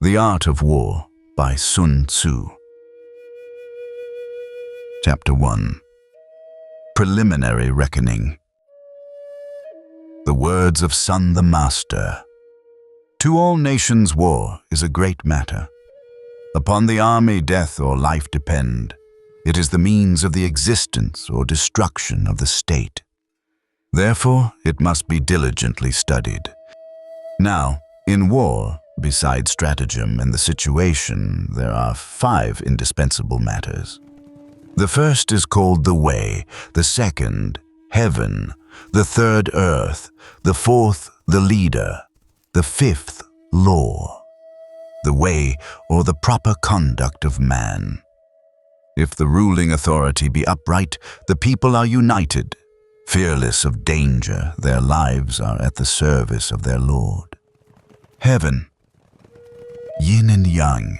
The Art of War by Sun Tzu. Chapter 1. Preliminary Reckoning. The words of Sun the Master. To all nations war is a great matter. Upon the army death or life depend. It is the means of the existence or destruction of the state. Therefore, it must be diligently studied. Now, in war, besides stratagem and the situation, there are 5 indispensable matters. The first is called the way, the second, heaven, the third, earth, the fourth, the leader, the fifth, law. The way, or the proper conduct of man. If the ruling authority be upright, the people are united. Fearless of danger, their lives are at the service of their Lord. Heaven. Yin and yang,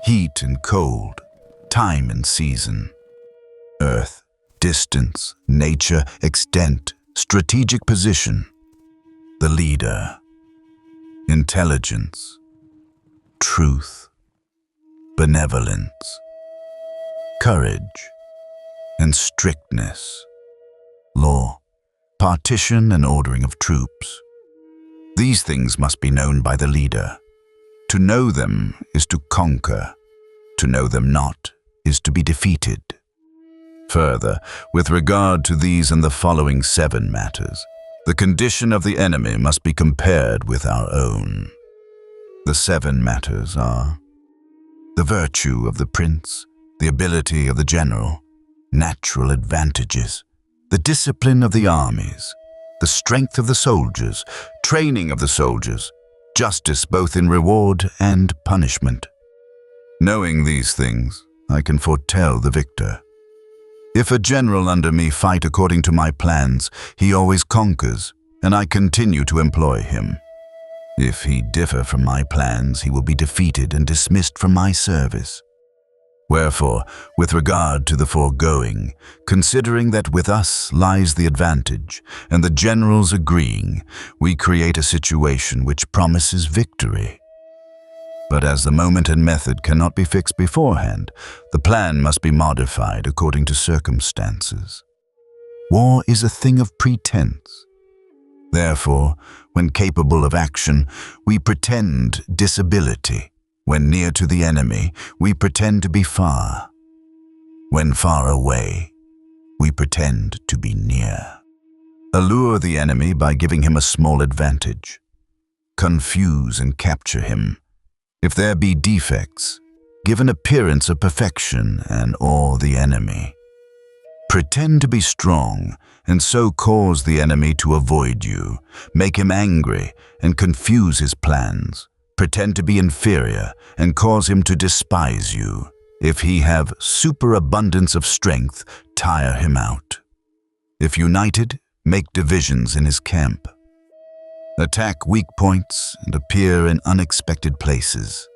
heat and cold, time and season. Earth, distance, nature, extent, strategic position. The leader, intelligence, truth, benevolence, courage, and strictness. Law, partition and ordering of troops. These things must be known by the leader. To know them is to conquer. To know them not is to be defeated. Further, with regard to these and the following 7 matters, the condition of the enemy must be compared with our own. The 7 matters are the virtue of the prince, the ability of the general, natural advantages, the discipline of the armies, the strength of the soldiers, training of the soldiers, justice both in reward and punishment. Knowing these things, I can foretell the victor. If a general under me fight according to my plans, he always conquers, and I continue to employ him. If he differ from my plans, he will be defeated and dismissed from my service. Wherefore, with regard to the foregoing, considering that with us lies the advantage, and the generals agreeing, we create a situation which promises victory. But as the moment and method cannot be fixed beforehand, the plan must be modified according to circumstances. War is a thing of pretense. Therefore, when capable of action, we pretend disability. When near to the enemy, we pretend to be far. When far away, we pretend to be near. Allure the enemy by giving him a small advantage. Confuse and capture him. If there be defects, give an appearance of perfection and awe the enemy. Pretend to be strong, and so cause the enemy to avoid you, make him angry, and confuse his plans. Pretend to be inferior, and cause him to despise you. If he have superabundance of strength, tire him out. If united, make divisions in his camp. Attack weak points and appear in unexpected places.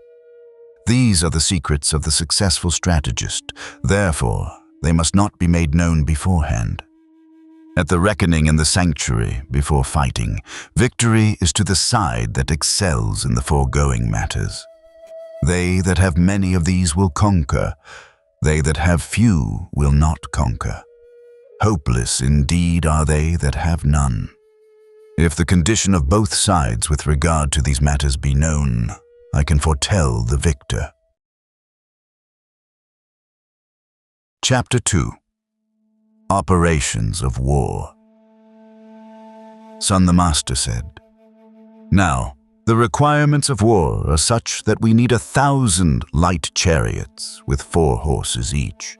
These are the secrets of the successful strategist. Therefore, they must not be made known beforehand. At the reckoning in the sanctuary, before fighting, victory is to the side that excels in the foregoing matters. They that have many of these will conquer. They that have few will not conquer. Hopeless indeed are they that have none. If the condition of both sides with regard to these matters be known, I can foretell the victor. Chapter 2. Operations of War. Sun the Master said, Now, the requirements of war are such that we need 1,000 light chariots with 4 horses each,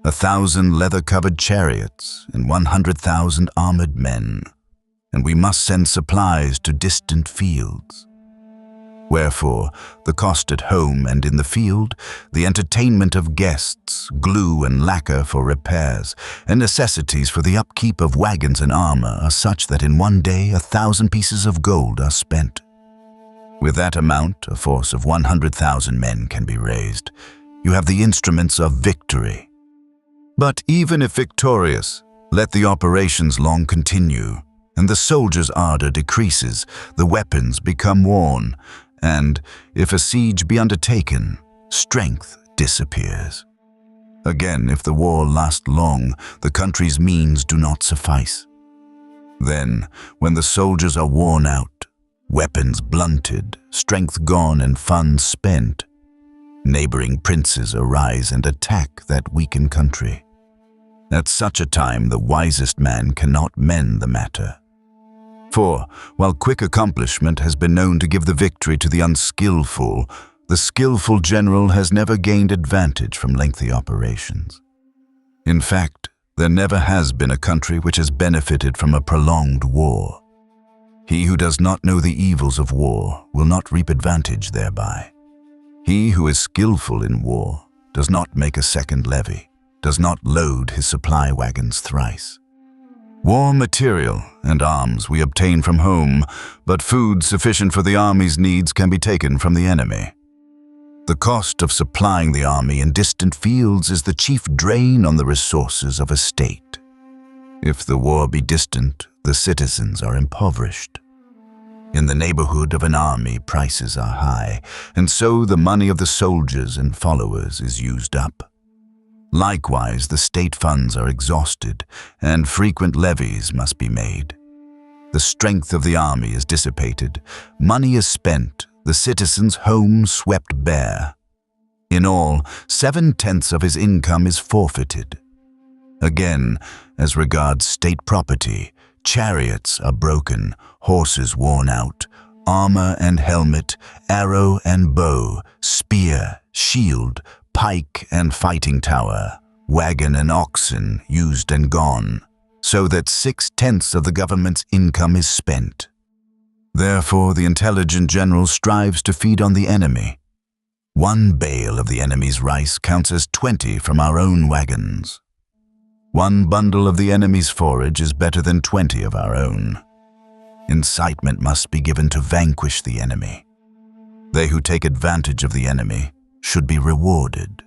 1,000 leather-covered chariots, and 100,000 armored men, and we must send supplies to distant fields. Wherefore, the cost at home and in the field, the entertainment of guests, glue and lacquer for repairs, and necessities for the upkeep of wagons and armor are such that in one day 1,000 pieces of gold are spent. With that amount, a force of 100,000 men can be raised. You have the instruments of victory. But even if victorious, let the operations long continue, and the soldier's ardor decreases, the weapons become worn, and, if a siege be undertaken, strength disappears. Again, if the war last long, the country's means do not suffice. Then, when the soldiers are worn out, weapons blunted, strength gone and funds spent, neighboring princes arise and attack that weakened country. At such a time, the wisest man cannot mend the matter. For, while quick accomplishment has been known to give the victory to the unskillful, the skillful general has never gained advantage from lengthy operations. In fact, there never has been a country which has benefited from a prolonged war. He who does not know the evils of war will not reap advantage thereby. He who is skillful in war does not make a second levy, does not load his supply wagons thrice. War material and arms we obtain from home, but food sufficient for the army's needs can be taken from the enemy. The cost of supplying the army in distant fields is the chief drain on the resources of a state. If the war be distant, the citizens are impoverished. In the neighborhood of an army, prices are high, and so the money of the soldiers and followers is used up. Likewise, the state funds are exhausted, and frequent levies must be made. The strength of the army is dissipated, money is spent, the citizen's home swept bare. In all, 7/10 of his income is forfeited. Again, as regards state property, chariots are broken, horses worn out, armor and helmet, arrow and bow, spear, shield, pike and fighting tower, wagon and oxen used and gone, so that 6/10 of the government's income is spent. Therefore, the intelligent general strives to feed on the enemy. One bale of the enemy's rice counts as 20 from our own wagons. One bundle of the enemy's forage is better than 20 of our own. Incitement must be given to vanquish the enemy. They who take advantage of the enemy should be rewarded.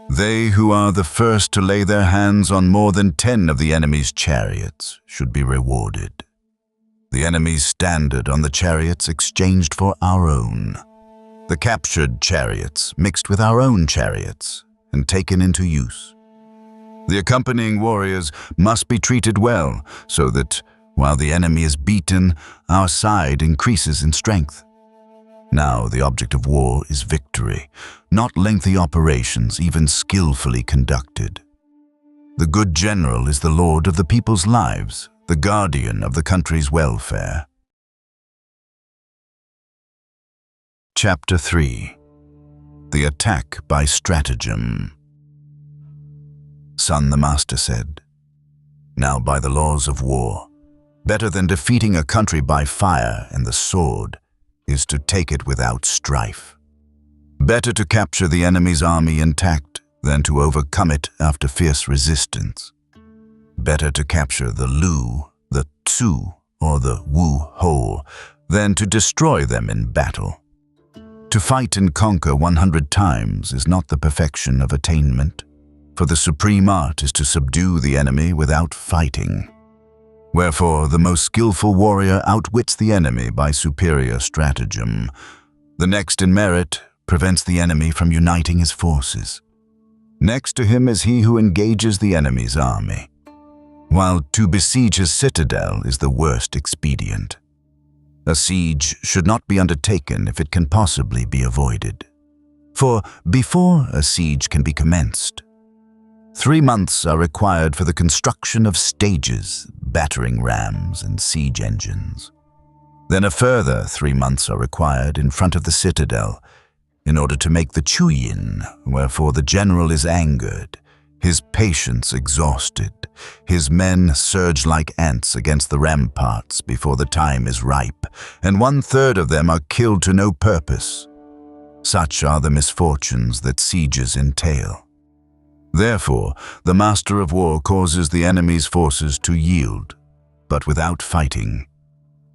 They who are the first to lay their hands on more than 10 of the enemy's chariots should be rewarded. The enemy's standard on the chariots exchanged for our own. The captured chariots mixed with our own chariots and taken into use. The accompanying warriors must be treated well, so that, while the enemy is beaten, our side increases in strength. Now the object of war is victory, not lengthy operations, even skillfully conducted. The good general is the lord of the people's lives, the guardian of the country's welfare. Chapter 3. The Attack by Stratagem. Sun the Master said, "Now by the laws of war, better than defeating a country by fire and the sword is to take it without strife. Better to capture the enemy's army intact than to overcome it after fierce resistance. Better to capture the Lu, the Tzu, or the Wu whole than to destroy them in battle. To fight and conquer 100 times is not the perfection of attainment, for the supreme art is to subdue the enemy without fighting. Wherefore, the most skillful warrior outwits the enemy by superior stratagem. The next in merit prevents the enemy from uniting his forces. Next to him is he who engages the enemy's army, while to besiege his citadel is the worst expedient. A siege should not be undertaken if it can possibly be avoided. For before a siege can be commenced, 3 months are required for the construction of stages, battering rams, and siege engines. Then a further 3 months are required in front of the citadel in order to make the chuyin, wherefore the general is angered, his patience exhausted, his men surge like ants against the ramparts before the time is ripe, and 1/3 of them are killed to no purpose. Such are the misfortunes that sieges entail. Therefore, the master of war causes the enemy's forces to yield, but without fighting.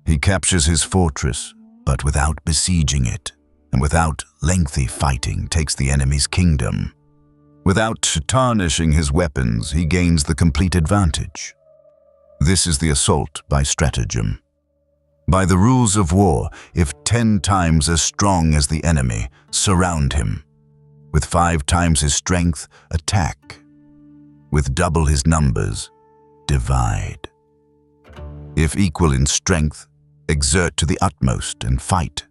He captures his fortress, but without besieging it, and without lengthy fighting takes the enemy's kingdom. Without tarnishing his weapons, he gains the complete advantage. This is the assault by stratagem. By the rules of war, if 10 times as strong as the enemy, surround him. With 5 times his strength, attack. With double his numbers, divide. If equal in strength, exert to the utmost and fight.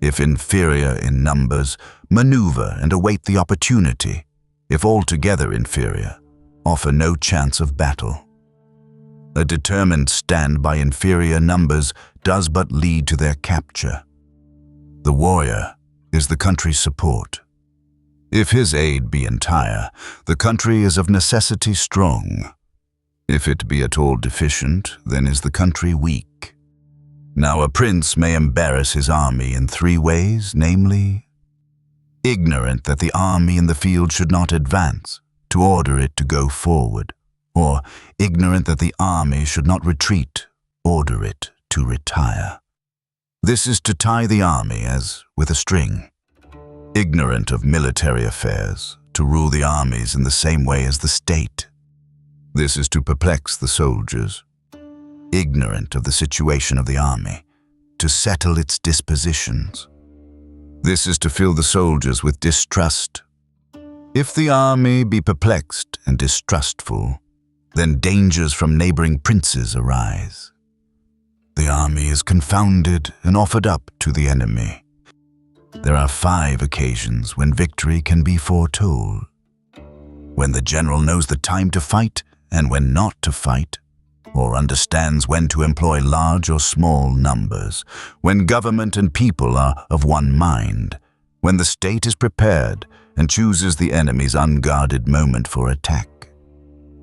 If inferior in numbers, maneuver and await the opportunity. If altogether inferior, offer no chance of battle. A determined stand by inferior numbers does but lead to their capture. The warrior is the country's support. If his aid be entire, the country is of necessity strong. If it be at all deficient, then is the country weak. Now a prince may embarrass his army in 3 ways, namely, ignorant that the army in the field should not advance, to order it to go forward, or ignorant that the army should not retreat, order it to retire. This is to tie the army as with a string. Ignorant of military affairs, to rule the armies in the same way as the state. This is to perplex the soldiers. Ignorant of the situation of the army, to settle its dispositions. This is to fill the soldiers with distrust. If the army be perplexed and distrustful, then dangers from neighboring princes arise. The army is confounded and offered up to the enemy. There are 5 occasions when victory can be foretold. When the general knows the time to fight and when not to fight, or understands when to employ large or small numbers, when government and people are of one mind, when the state is prepared and chooses the enemy's unguarded moment for attack,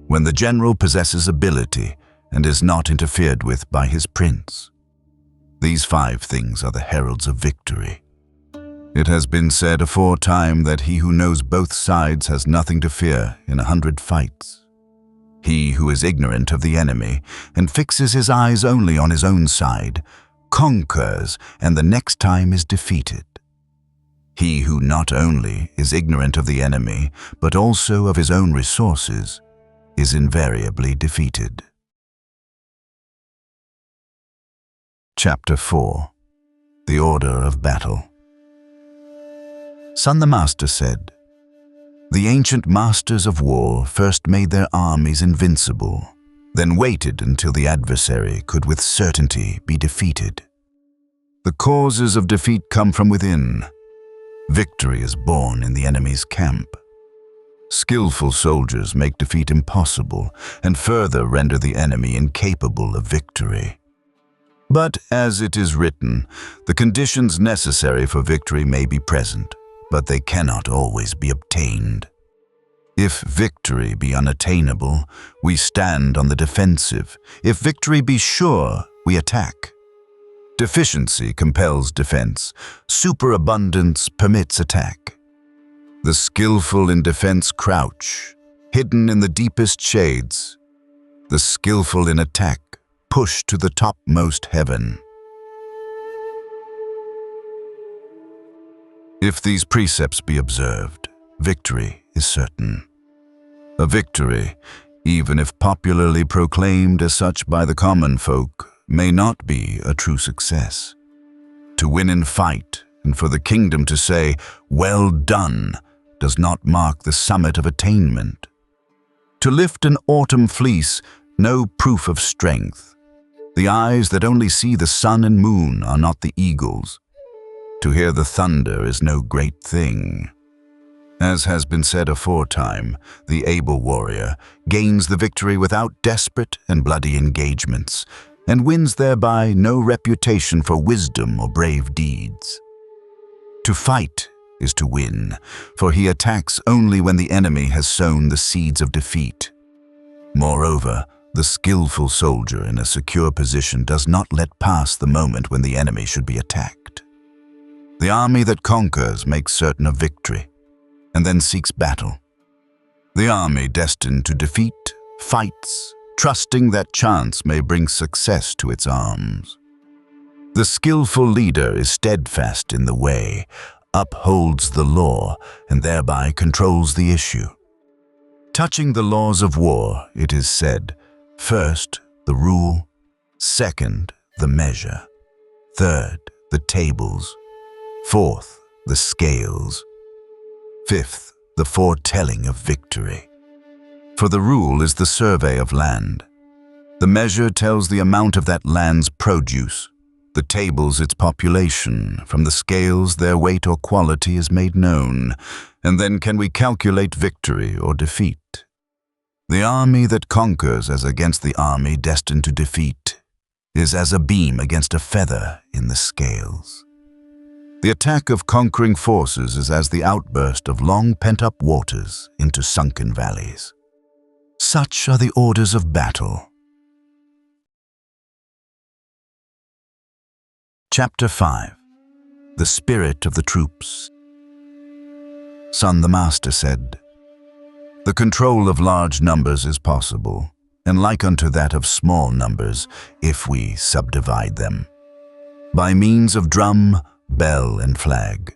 when the general possesses ability and is not interfered with by his prince. These 5 things are the heralds of victory. It has been said aforetime that he who knows both sides has nothing to fear in 100 fights. He who is ignorant of the enemy and fixes his eyes only on his own side conquers and the next time is defeated. He who not only is ignorant of the enemy but also of his own resources is invariably defeated. Chapter 4. The Order of Battle. Sun the Master said, "The ancient masters of war first made their armies invincible, then waited until the adversary could with certainty be defeated. The causes of defeat come from within. Victory is born in the enemy's camp. Skillful soldiers make defeat impossible and further render the enemy incapable of victory. But as it is written, the conditions necessary for victory may be present, but they cannot always be obtained. If victory be unattainable, we stand on the defensive. If victory be sure, we attack. Deficiency compels defense. Superabundance permits attack. The skillful in defense crouch, hidden in the deepest shades. The skillful in attack push to the topmost heaven." If these precepts be observed, victory is certain. A victory, even if popularly proclaimed as such by the common folk, may not be a true success. To win in fight, and for the kingdom to say, "Well done," does not mark the summit of attainment. To lift an autumn fleece, no proof of strength. The eyes that only see the sun and moon are not the eagle's. To hear the thunder is no great thing. As has been said aforetime, the able warrior gains the victory without desperate and bloody engagements, and wins thereby no reputation for wisdom or brave deeds. To fight is to win, for he attacks only when the enemy has sown the seeds of defeat. Moreover, the skillful soldier in a secure position does not let pass the moment when the enemy should be attacked. The army that conquers makes certain of victory, and then seeks battle. The army destined to defeat fights, trusting that chance may bring success to its arms. The skillful leader is steadfast in the way, upholds the law, and thereby controls the issue. Touching the laws of war, it is said, first, the rule, second, the measure, Third, the tables. Fourth, the scales. Fifth, the foretelling of victory. For the rule is the survey of land. The measure tells the amount of that land's produce. The tables its population. From the scales their weight or quality is made known, and then can we calculate victory or defeat. The army that conquers as against the army destined to defeat is as a beam against a feather in the scales. The attack of conquering forces is as the outburst of long pent-up waters into sunken valleys. Such are the orders of battle. Chapter 5. The Spirit of the Troops. Sun the Master said, "The control of large numbers is possible, and like unto that of small numbers, if we subdivide them. By means of drum, bell, and flag,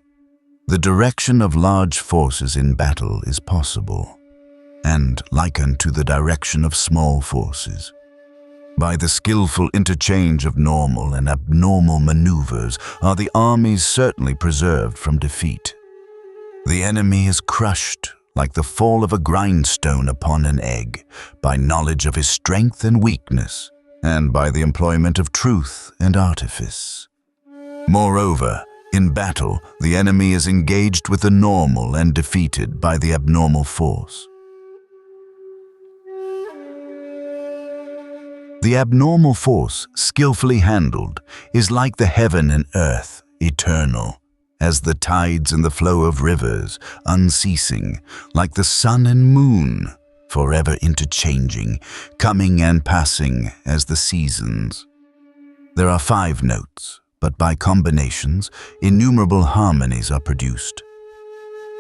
the direction of large forces in battle is possible, and like unto the direction of small forces. By the skillful interchange of normal and abnormal maneuvers are the armies certainly preserved from defeat. The enemy is crushed like the fall of a grindstone upon an egg, by knowledge of his strength and weakness, and by the employment of truth and artifice. Moreover, in battle, the enemy is engaged with the normal and defeated by the abnormal force. The abnormal force, skillfully handled, is like the heaven and earth, eternal, as the tides and the flow of rivers, unceasing, like the sun and moon, forever interchanging, coming and passing as the seasons. There are 5 notes, but by combinations, innumerable harmonies are produced.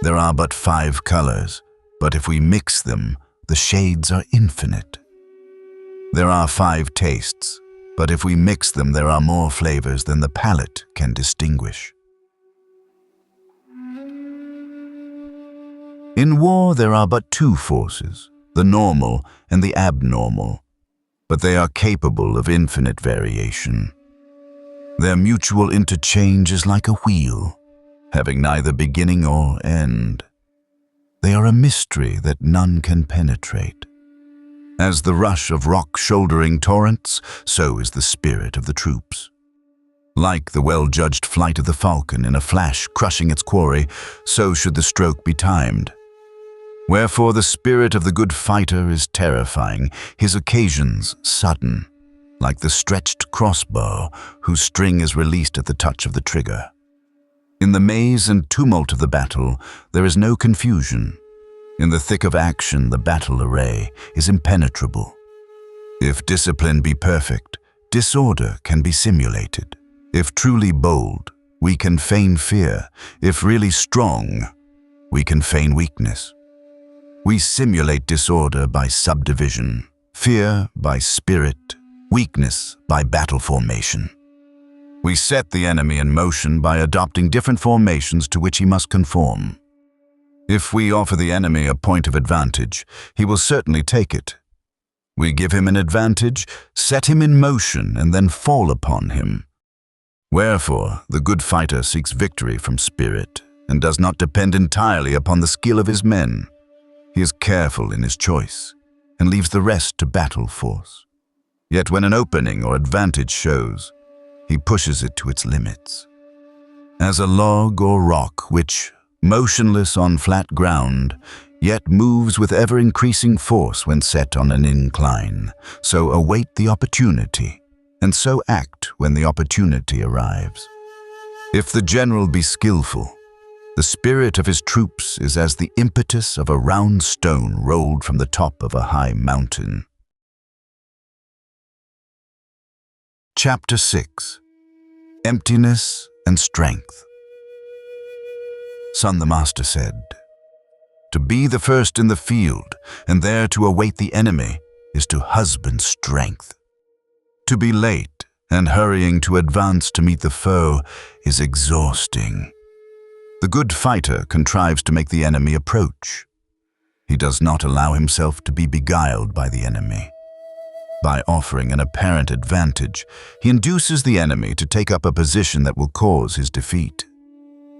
There are but 5 colors, but if we mix them, the shades are infinite. There are 5 tastes, but if we mix them, there are more flavors than the palate can distinguish. In war, there are but 2 forces, the normal and the abnormal, but they are capable of infinite variation. Their mutual interchange is like a wheel, having neither beginning or end. They are a mystery that none can penetrate. As the rush of rock-shouldering torrents, so is the spirit of the troops. Like the well-judged flight of the falcon in a flash crushing its quarry, so should the stroke be timed. Wherefore the spirit of the good fighter is terrifying, his occasions sudden, like the stretched crossbow whose string is released at the touch of the trigger. In the maze and tumult of the battle, there is no confusion. In the thick of action, the battle array is impenetrable. If discipline be perfect, disorder can be simulated. If truly bold, we can feign fear. If really strong, we can feign weakness. We simulate disorder by subdivision, fear by spirit, weakness by battle formation. We set the enemy in motion by adopting different formations to which he must conform. If we offer the enemy a point of advantage, he will certainly take it. We give him an advantage, set him in motion, and then fall upon him. Wherefore, the good fighter seeks victory from spirit, and does not depend entirely upon the skill of his men. He is careful in his choice, and leaves the rest to battle force. Yet when an opening or advantage shows, he pushes it to its limits. As a log or rock which, motionless on flat ground, yet moves with ever-increasing force when set on an incline, so await the opportunity, and so act when the opportunity arrives. If the general be skillful, the spirit of his troops is as the impetus of a round stone rolled from the top of a high mountain. Chapter 6. Emptiness and Strength. Sun the Master said, "To be the first in the field, and there to await the enemy, is to husband strength. To be late, and hurrying to advance to meet the foe, is exhausting. The good fighter contrives to make the enemy approach. He does not allow himself to be beguiled by the enemy. By offering an apparent advantage, he induces the enemy to take up a position that will cause his defeat.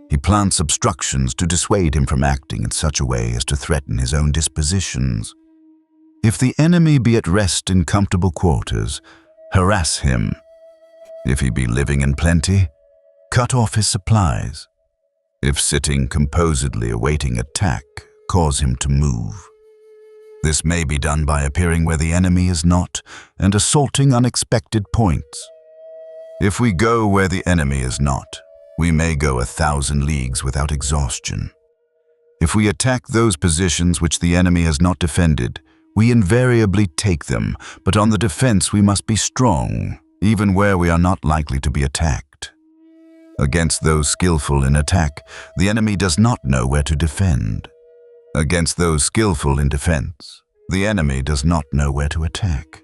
He plants obstructions to dissuade him from acting in such a way as to threaten his own dispositions. If the enemy be at rest in comfortable quarters, harass him. If he be living in plenty, cut off his supplies. If sitting composedly awaiting attack, cause him to move. This may be done by appearing where the enemy is not and assaulting unexpected points. If we go where the enemy is not, we may go 1,000 leagues without exhaustion. If we attack those positions which the enemy has not defended, we invariably take them, but on the defense we must be strong, even where we are not likely to be attacked. Against those skillful in attack, the enemy does not know where to defend. Against those skillful in defense, the enemy does not know where to attack.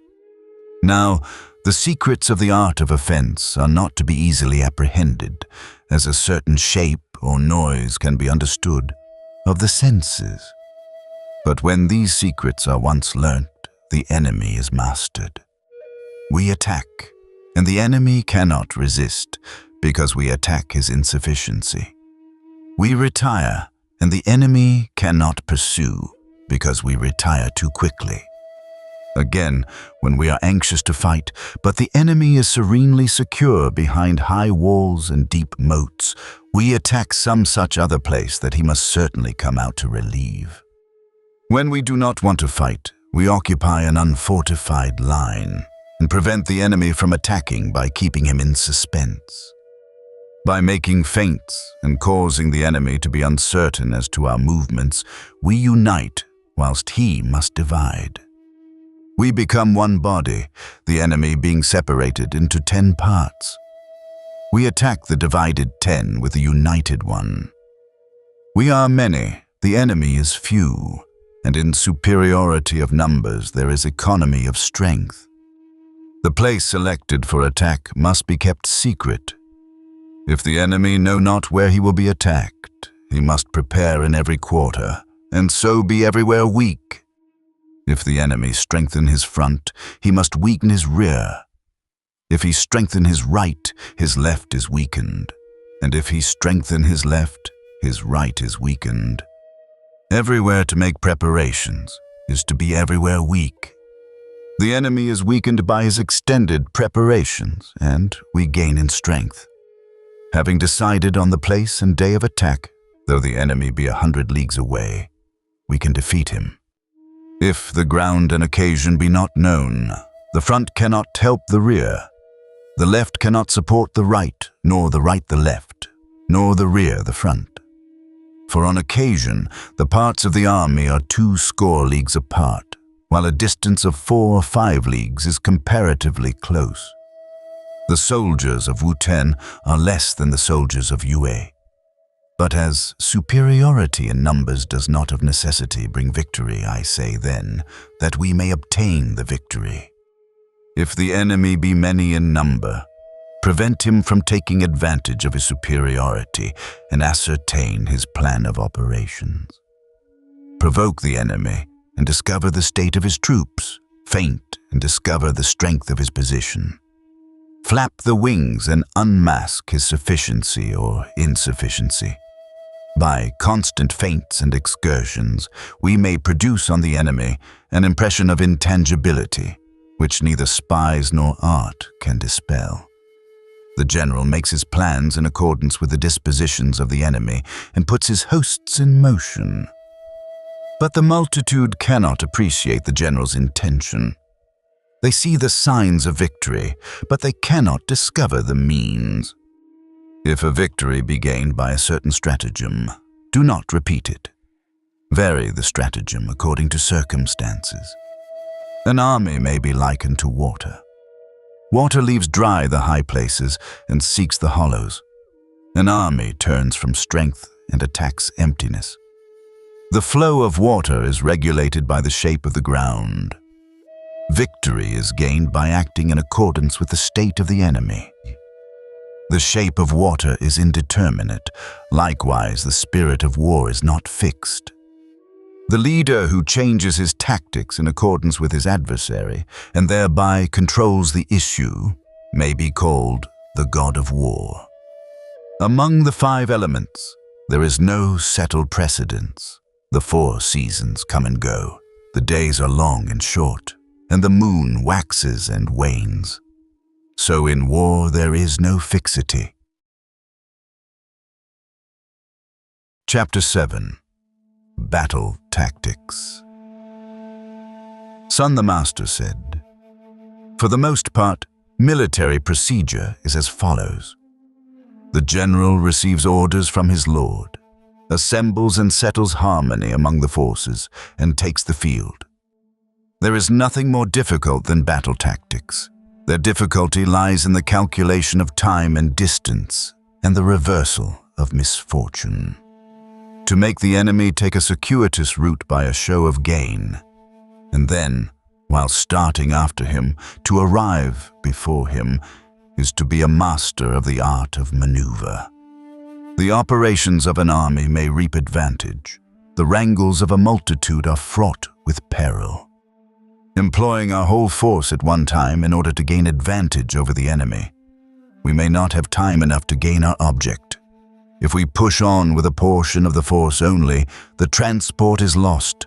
Now, the secrets of the art of offense are not to be easily apprehended, as a certain shape or noise can be understood of the senses. But when these secrets are once learnt, the enemy is mastered. We attack, and the enemy cannot resist, because we attack his insufficiency. We retire, and the enemy cannot pursue, because we retire too quickly. Again, when we are anxious to fight, but the enemy is serenely secure behind high walls and deep moats, we attack some such other place that he must certainly come out to relieve. When we do not want to fight, we occupy an unfortified line and prevent the enemy from attacking by keeping him in suspense. By making feints and causing the enemy to be uncertain as to our movements, we unite whilst he must divide. We become one body, the enemy being separated into 10 parts. We attack the divided 10 with a united one. We are many, the enemy is few, and in superiority of numbers there is economy of strength. The place selected for attack must be kept secret. If the enemy know not where he will be attacked, he must prepare in every quarter, and so be everywhere weak. If the enemy strengthen his front, he must weaken his rear. If he strengthen his right, his left is weakened, and if he strengthen his left, his right is weakened. Everywhere to make preparations is to be everywhere weak. The enemy is weakened by his extended preparations, and we gain in strength. Having decided on the place and day of attack, though the enemy be 100 leagues away, we can defeat him. If the ground and occasion be not known, the front cannot help the rear. The left cannot support the right, nor the right the left, nor the rear the front. For on occasion, the parts of the army are 20 leagues apart, while a distance of 4 or 5 leagues is comparatively close. The soldiers of Wu-10 are less than the soldiers of Yue. But as superiority in numbers does not of necessity bring victory, I say then, that we may obtain the victory. If the enemy be many in number, prevent him from taking advantage of his superiority and ascertain his plan of operations. Provoke the enemy and discover the state of his troops, feint and discover the strength of his position. Flap the wings and unmask his sufficiency or insufficiency. By constant feints and excursions, we may produce on the enemy an impression of intangibility, which neither spies nor art can dispel. The general makes his plans in accordance with the dispositions of the enemy and puts his hosts in motion. But the multitude cannot appreciate the general's intention. They see the signs of victory, but they cannot discover the means. If a victory be gained by a certain stratagem, do not repeat it. Vary the stratagem according to circumstances. An army may be likened to water. Water leaves dry the high places and seeks the hollows. An army turns from strength and attacks emptiness. The flow of water is regulated by the shape of the ground. Victory is gained by acting in accordance with the state of the enemy. The shape of water is indeterminate. Likewise, the spirit of war is not fixed. The leader who changes his tactics in accordance with his adversary and thereby controls the issue may be called the god of war. Among the 5 elements, there is no settled precedence. The 4 seasons come and go. The days are long and short, and the moon waxes and wanes. So in war there is no fixity. Chapter 7. Battle Tactics. Sun the Master said, "For the most part, military procedure is as follows. The general receives orders from his lord, assembles and settles harmony among the forces, and takes the field. There is nothing more difficult than battle tactics. Their difficulty lies in the calculation of time and distance, and the reversal of misfortune. To make the enemy take a circuitous route by a show of gain, and then, while starting after him, to arrive before him, is to be a master of the art of maneuver. The operations of an army may reap advantage. The wrangles of a multitude are fraught with peril. Employing our whole force at one time in order to gain advantage over the enemy, we may not have time enough to gain our object. If we push on with a portion of the force only, the transport is lost,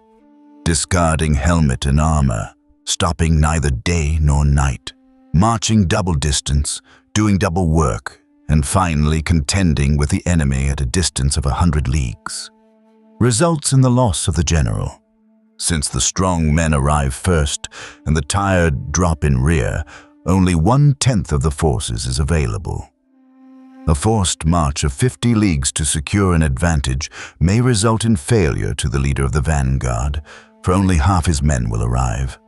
discarding helmet and armor, stopping neither day nor night, marching double distance, doing double work, and finally contending with the enemy at a distance of 100 leagues. Results in the loss of the general. Since the strong men arrive first and the tired drop in rear, only 1/10 of the forces is available. A forced march of 50 leagues to secure an advantage may result in failure to the leader of the vanguard, for only half his men will arrive.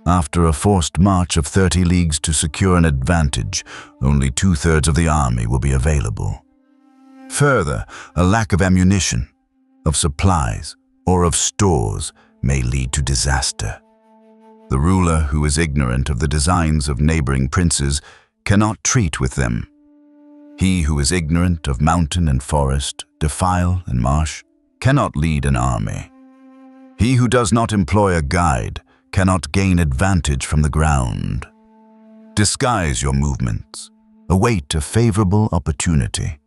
After a forced march of 30 leagues to secure an advantage, only 2/3 of the army will be available. Further, a lack of ammunition, of supplies, or of stores may lead to disaster. The ruler who is ignorant of the designs of neighboring princes cannot treat with them. He who is ignorant of mountain and forest, defile and marsh, cannot lead an army. He who does not employ a guide cannot gain advantage from the ground. Disguise your movements. Await a favorable opportunity.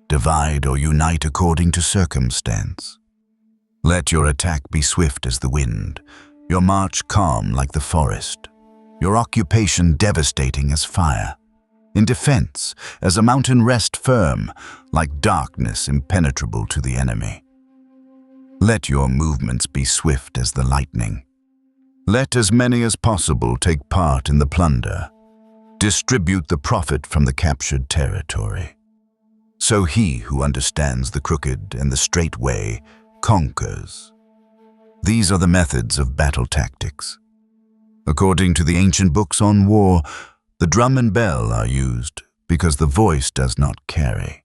Divide or unite according to circumstance. Let your attack be swift as the wind, your march calm like the forest, your occupation devastating as fire. In defense, as a mountain rest firm, like darkness impenetrable to the enemy. Let your movements be swift as the lightning. Let as many as possible take part in the plunder. Distribute the profit from the captured territory. So he who understands the crooked and the straight way conquers. These are the methods of battle tactics. According to the ancient books on war, the drum and bell are used because the voice does not carry.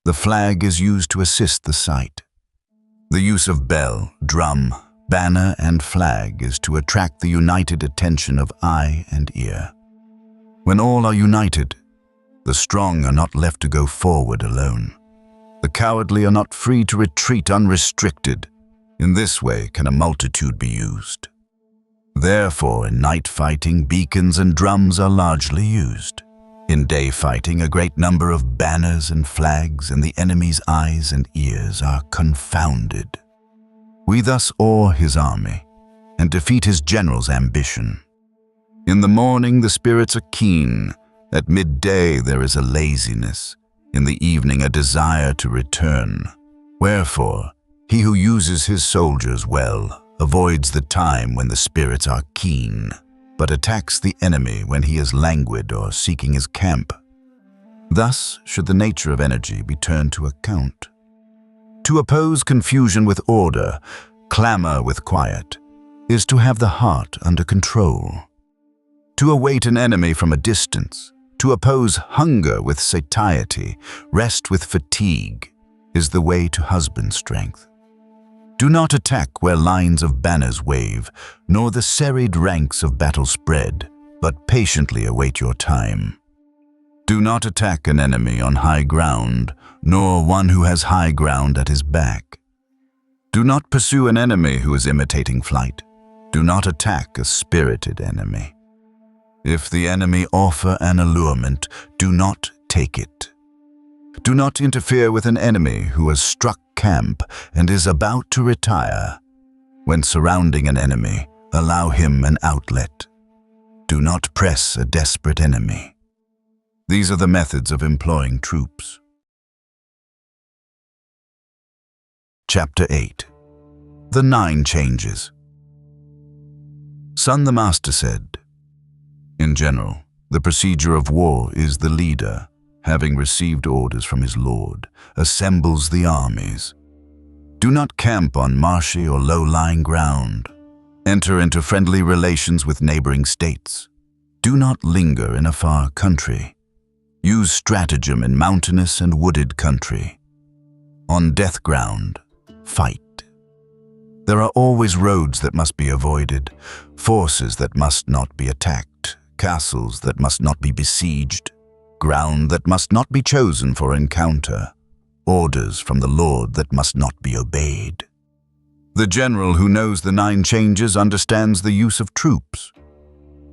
The flag is used to assist the sight. The use of bell, drum, banner, and flag is to attract the united attention of eye and ear. When all are united, the strong are not left to go forward alone. The cowardly are not free to retreat unrestricted. In this way can a multitude be used. Therefore, in night fighting, beacons and drums are largely used. In day fighting, a great number of banners and flags, and the enemy's eyes and ears are confounded. We thus awe his army and defeat his general's ambition. In the morning, the spirits are keen. At midday, there is a laziness. In the evening, a desire to return. Wherefore, he who uses his soldiers well avoids the time when the spirits are keen, but attacks the enemy when he is languid or seeking his camp. Thus should the nature of energy be turned to account. To oppose confusion with order, clamor with quiet, is to have the heart under control. To await an enemy from a distance, to oppose hunger with satiety, rest with fatigue, is the way to husband strength. Do not attack where lines of banners wave, nor the serried ranks of battle spread, but patiently await your time. Do not attack an enemy on high ground, nor one who has high ground at his back. Do not pursue an enemy who is imitating flight. Do not attack a spirited enemy. If the enemy offer an allurement, do not take it. Do not interfere with an enemy who has struck camp and is about to retire. When surrounding an enemy, allow him an outlet. Do not press a desperate enemy. These are the methods of employing troops. Chapter 8. The 9 Changes. Sun the Master said, "In general, the procedure of war is the leader, having received orders from his lord, assembles the armies. Do not camp on marshy or low-lying ground. Enter into friendly relations with neighboring states. Do not linger in a far country. Use stratagem in mountainous and wooded country. On death ground, fight. There are always roads that must be avoided, forces that must not be attacked, castles that must not be besieged, ground that must not be chosen for encounter, orders from the Lord that must not be obeyed. The general who knows the 9 changes understands the use of troops.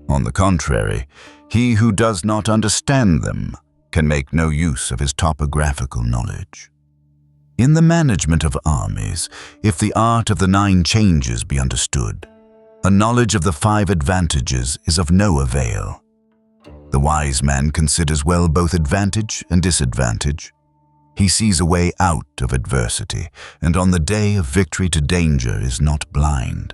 On the contrary, he who does not understand them can make no use of his topographical knowledge. In the management of armies, if the art of the 9 changes be understood, a knowledge of the 5 advantages is of no avail. The wise man considers well both advantage and disadvantage. He sees a way out of adversity, and on the day of victory to danger is not blind.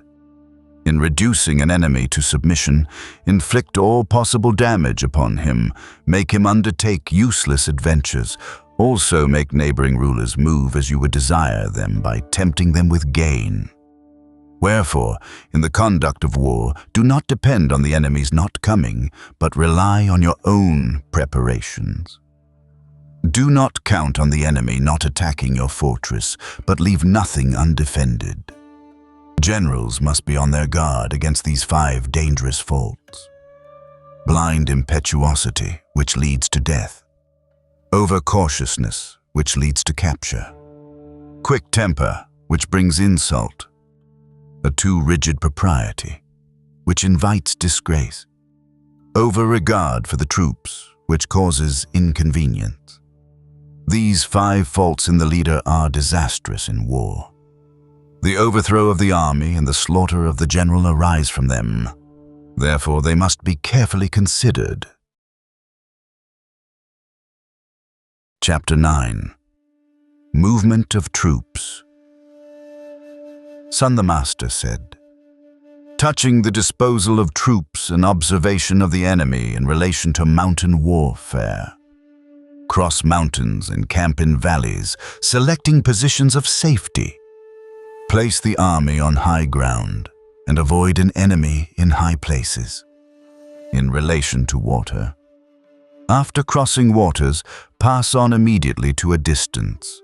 In reducing an enemy to submission, inflict all possible damage upon him, make him undertake useless adventures, also make neighboring rulers move as you would desire them by tempting them with gain. Wherefore, in the conduct of war, do not depend on the enemy's not coming, but rely on your own preparations. Do not count on the enemy not attacking your fortress, but leave nothing undefended. Generals must be on their guard against these 5 dangerous faults. Blind impetuosity, which leads to death. Overcautiousness, which leads to capture. Quick temper, which brings insult. A too rigid propriety, which invites disgrace. Over-regard for the troops, which causes inconvenience. These 5 faults in the leader are disastrous in war. The overthrow of the army and the slaughter of the general arise from them. Therefore, they must be carefully considered. Chapter 9. Movement of Troops. Sun the Master said, "Touching the disposal of troops and observation of the enemy in relation to mountain warfare. Cross mountains and camp in valleys, selecting positions of safety. Place the army on high ground and avoid an enemy in high places. In relation to water. After crossing waters, pass on immediately to a distance.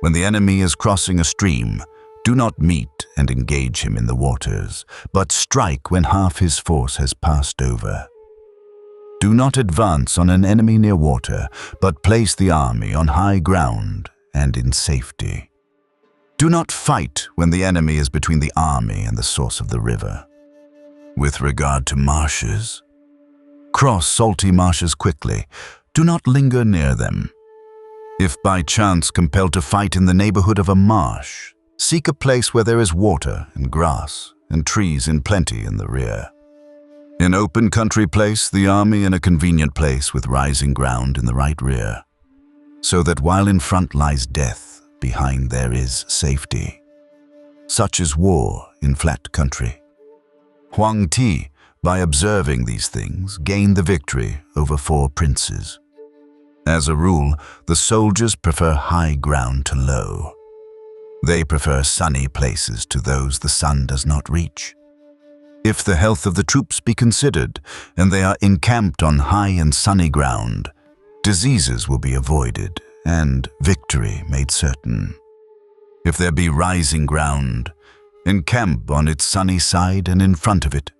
When the enemy is crossing a stream, do not meet and engage him in the waters, but strike when half his force has passed over. Do not advance on an enemy near water, but place the army on high ground and in safety. Do not fight when the enemy is between the army and the source of the river. With regard to marshes, cross salty marshes quickly. Do not linger near them. If by chance compelled to fight in the neighborhood of a marsh, seek a place where there is water and grass and trees in plenty in the rear. In open country place the army in a convenient place with rising ground in the right rear, so that while in front lies death, behind there is safety. Such is war in flat country. Huang Ti, by observing these things, gained the victory over 4 princes. As a rule, the soldiers prefer high ground to low. They prefer sunny places to those the sun does not reach. If the health of the troops be considered, and they are encamped on high and sunny ground, diseases will be avoided and victory made certain. If there be rising ground, encamp on its sunny side and in front of it,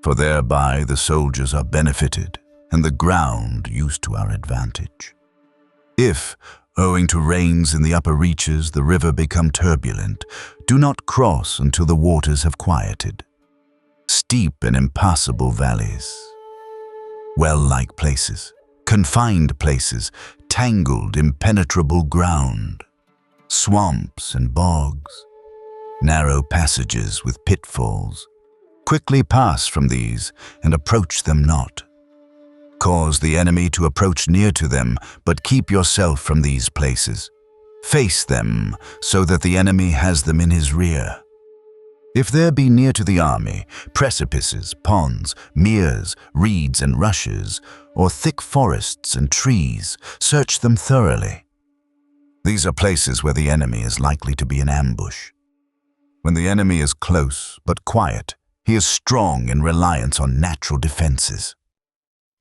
for thereby the soldiers are benefited and the ground used to our advantage. If, Owing to rains in the upper reaches, the river become turbulent. Do not cross until the waters have quieted. Steep and impassable valleys. Well-like places. Confined places. Tangled, impenetrable ground. Swamps and bogs. Narrow passages with pitfalls. Quickly pass from these and approach them not. Cause the enemy to approach near to them, but keep yourself from these places. Face them, so that the enemy has them in his rear. If there be near to the army precipices, ponds, meres, reeds and rushes, or thick forests and trees, search them thoroughly. These are places where the enemy is likely to be in ambush. When the enemy is close but quiet, he is strong in reliance on natural defenses.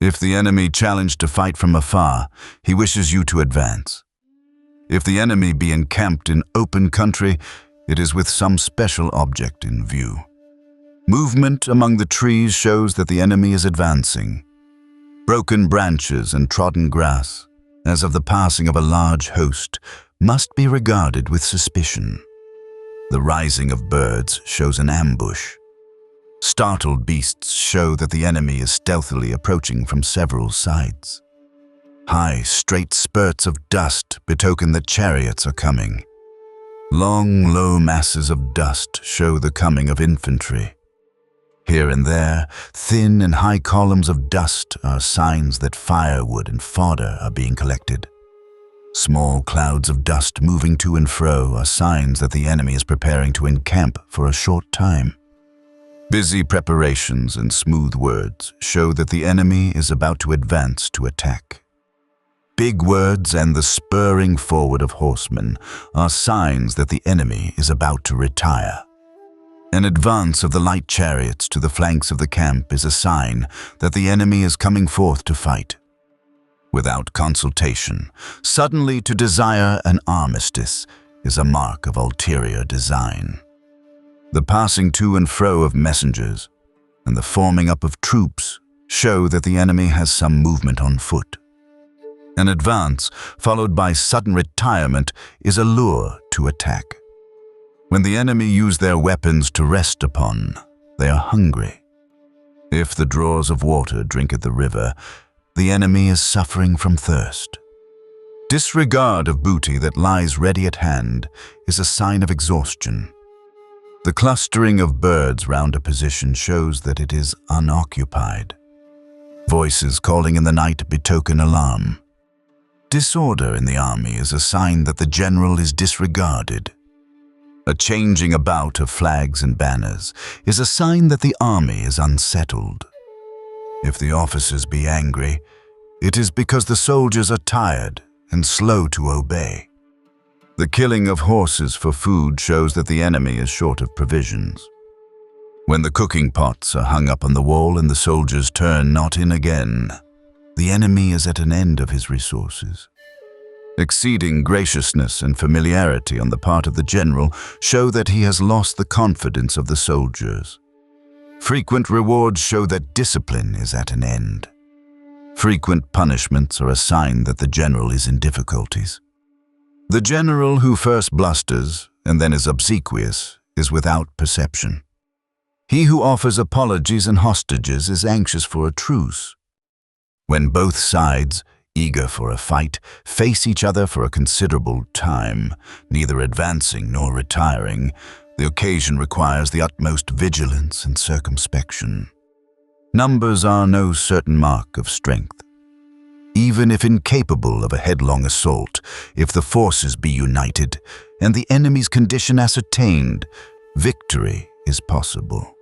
If the enemy challenge to fight from afar, he wishes you to advance. If the enemy be encamped in open country, it is with some special object in view. Movement among the trees shows that the enemy is advancing. Broken branches and trodden grass, as of the passing of a large host, must be regarded with suspicion. The rising of birds shows an ambush. Startled beasts show that the enemy is stealthily approaching from several sides. High, straight spurts of dust betoken that chariots are coming. Long, low masses of dust show the coming of infantry. Here and there, thin and high columns of dust are signs that firewood and fodder are being collected. Small clouds of dust moving to and fro are signs that the enemy is preparing to encamp for a short time. Busy preparations and smooth words show that the enemy is about to advance to attack. Big words and the spurring forward of horsemen are signs that the enemy is about to retire. An advance of the light chariots to the flanks of the camp is a sign that the enemy is coming forth to fight. Without consultation, suddenly to desire an armistice is a mark of ulterior design. The passing to and fro of messengers and the forming up of troops show that the enemy has some movement on foot. An advance, followed by sudden retirement, is a lure to attack. When the enemy use their weapons to rest upon, they are hungry. If the drawers of water drink at the river, the enemy is suffering from thirst. Disregard of booty that lies ready at hand is a sign of exhaustion. The clustering of birds round a position shows that it is unoccupied. Voices calling in the night betoken alarm. Disorder in the army is a sign that the general is disregarded. A changing about of flags and banners is a sign that the army is unsettled. If the officers be angry, it is because the soldiers are tired and slow to obey. The killing of horses for food shows that the enemy is short of provisions. When the cooking pots are hung up on the wall and the soldiers turn not in again, the enemy is at an end of his resources. Exceeding graciousness and familiarity on the part of the general show that he has lost the confidence of the soldiers. Frequent rewards show that discipline is at an end. Frequent punishments are a sign that the general is in difficulties. The general who first blusters and then is obsequious is without perception. He who offers apologies and hostages is anxious for a truce. When both sides, eager for a fight, face each other for a considerable time, neither advancing nor retiring, the occasion requires the utmost vigilance and circumspection. Numbers are no certain mark of strength. Even if incapable of a headlong assault, if the forces be united and the enemy's condition ascertained, victory is possible.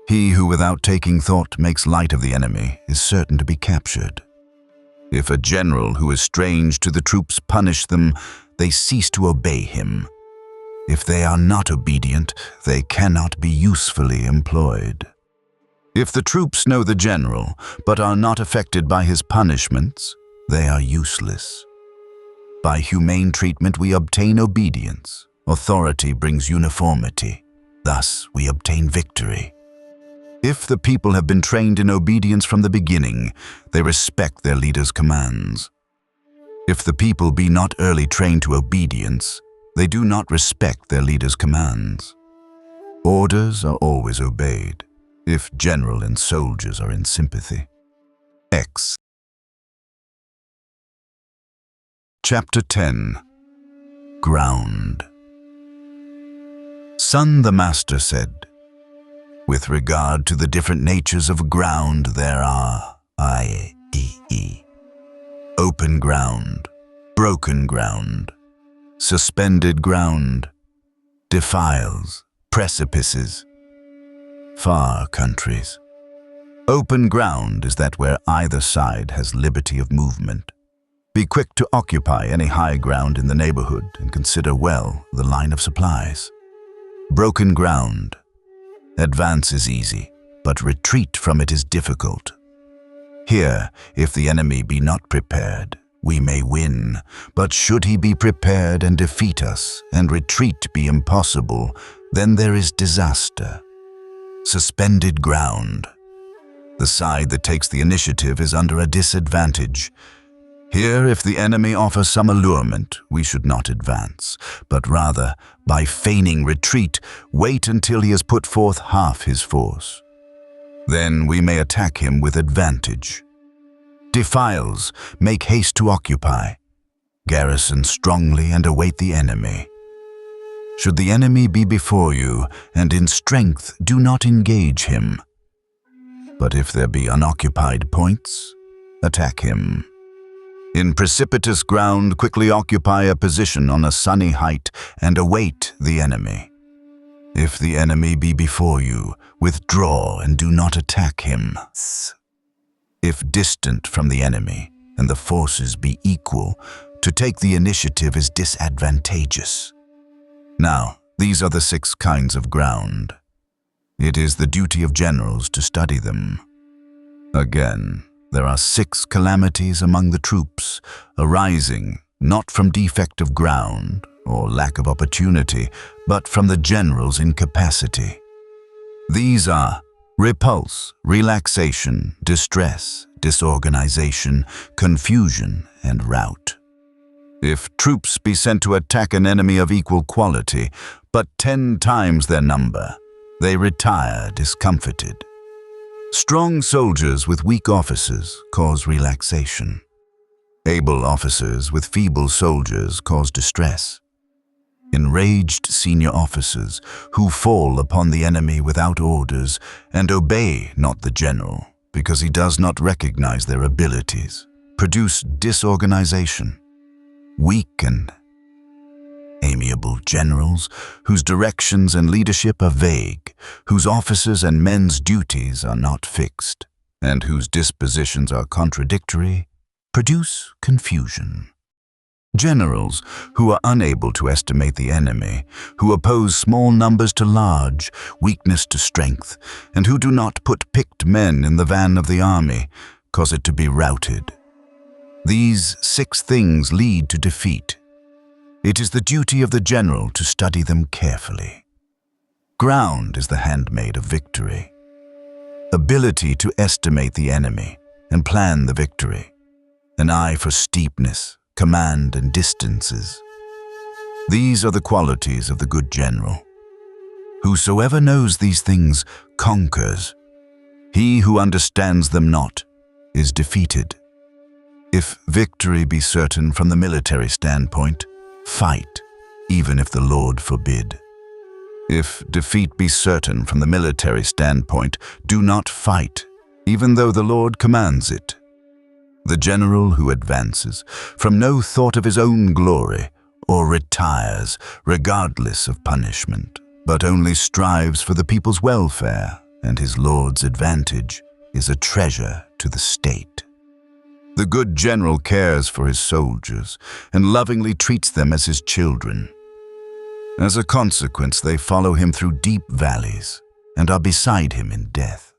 He who without taking thought makes light of the enemy is certain to be captured. If a general who is strange to the troops punish them, they cease to obey him. If they are not obedient, they cannot be usefully employed. If the troops know the general, but are not affected by his punishments, they are useless. By humane treatment we obtain obedience. Authority brings uniformity. Thus we obtain victory. If the people have been trained in obedience from the beginning, they respect their leader's commands. If the people be not early trained to obedience, they do not respect their leader's commands. Orders are always obeyed, if general and soldiers are in sympathy. X. Chapter 10. Ground. Sun the Master said, "With regard to the different natures of ground, there are i.e. open ground, broken ground, suspended ground, defiles, precipices, far countries. Open ground is that where either side has liberty of movement. Be quick to occupy any high ground in the neighborhood and consider well the line of supplies. Broken ground. Advance is easy, but retreat from it is difficult. Here, if the enemy be not prepared, we may win, but should he be prepared and defeat us, and retreat be impossible, then there is disaster. Suspended ground. The side that takes the initiative is under a disadvantage. Here, if the enemy offers some allurement, we should not advance, but rather, by feigning retreat, wait until he has put forth half his force. Then we may attack him with advantage. Defiles, make haste to occupy. Garrison strongly and await the enemy. Should the enemy be before you, and in strength, do not engage him. But if there be unoccupied points, attack him. In precipitous ground, quickly occupy a position on a sunny height and await the enemy. If the enemy be before you, withdraw and do not attack him. If distant from the enemy and the forces be equal, to take the initiative is disadvantageous. Now, these are the 6 kinds of ground. It is the duty of generals to study them. Again, there are 6 calamities among the troops, arising not from defect of ground or lack of opportunity, but from the general's incapacity. These are repulse, relaxation, distress, disorganization, confusion, and rout. If troops be sent to attack an enemy of equal quality, but 10 times their number, they retire discomfited. Strong soldiers with weak officers cause relaxation. Able officers with feeble soldiers cause distress. Enraged senior officers who fall upon the enemy without orders and obey not the general because he does not recognize their abilities produce disorganization. Weak and amiable generals whose directions and leadership are vague, whose officers and men's duties are not fixed, and whose dispositions are contradictory, produce confusion. Generals who are unable to estimate the enemy, who oppose small numbers to large, weakness to strength, and who do not put picked men in the van of the army, cause it to be routed. These 6 things lead to defeat. It is the duty of the general to study them carefully. Ground is the handmaid of victory. Ability to estimate the enemy and plan the victory. An eye for steepness, command, and distances. These are the qualities of the good general. Whosoever knows these things conquers. He who understands them not is defeated. If victory be certain from the military standpoint, fight, even if the Lord forbid. If defeat be certain from the military standpoint, do not fight, even though the Lord commands it. The general who advances from no thought of his own glory, or retires regardless of punishment, but only strives for the people's welfare and his Lord's advantage, is a treasure to the state. The good general cares for his soldiers and lovingly treats them as his children. As a consequence, they follow him through deep valleys and are beside him in death.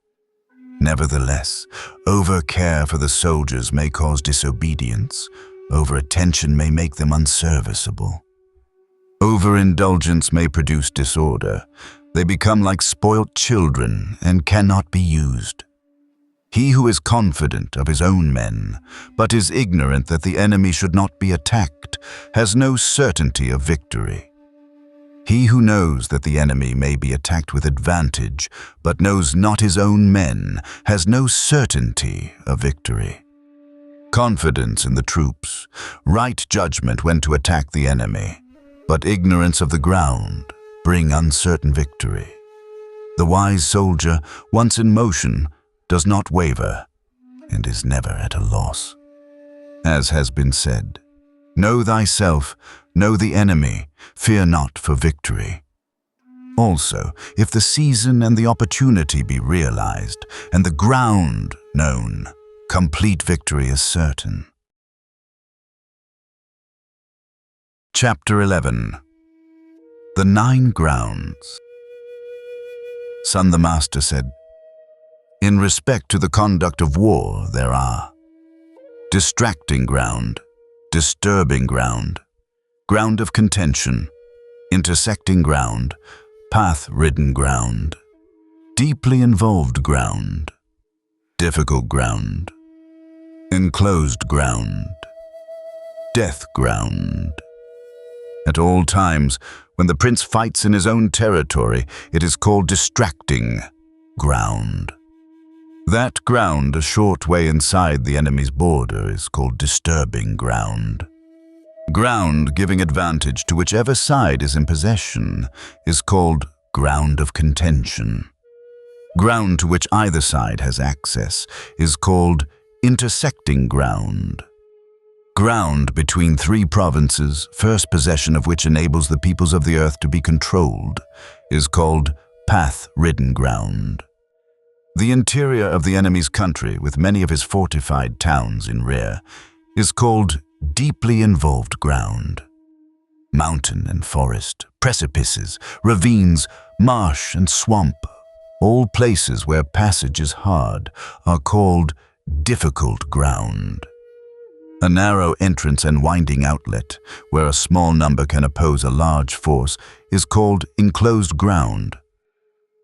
Nevertheless, over-care for the soldiers may cause disobedience. Over-attention may make them unserviceable. Overindulgence may produce disorder. They become like spoilt children and cannot be used. He who is confident of his own men, but is ignorant that the enemy should not be attacked, has no certainty of victory. He who knows that the enemy may be attacked with advantage, but knows not his own men, has no certainty of victory. Confidence in the troops, right judgment when to attack the enemy, but ignorance of the ground bring uncertain victory. The wise soldier, once in motion, does not waver and is never at a loss. As has been said, know thyself, know the enemy, fear not for victory. Also, if the season and the opportunity be realized, and the ground known, complete victory is certain. Chapter 11. The 9 Grounds. Sun the Master said, in respect to the conduct of war there are distracting ground, disturbing ground, ground of contention, intersecting ground, path-ridden ground, deeply involved ground, difficult ground, enclosed ground, death ground. At all times, when the prince fights in his own territory, it is called distracting ground. That ground a short way inside the enemy's border is called disturbing ground. Ground giving advantage to whichever side is in possession is called ground of contention. Ground to which either side has access is called intersecting ground. Ground between 3 provinces, first possession of which enables the peoples of the earth to be controlled, is called path-ridden ground. The interior of the enemy's country, with many of his fortified towns in rear, is called deeply involved ground. Mountain and forest, precipices, ravines, marsh and swamp, all places where passage is hard, are called difficult ground. A narrow entrance and winding outlet, where a small number can oppose a large force, is called enclosed ground.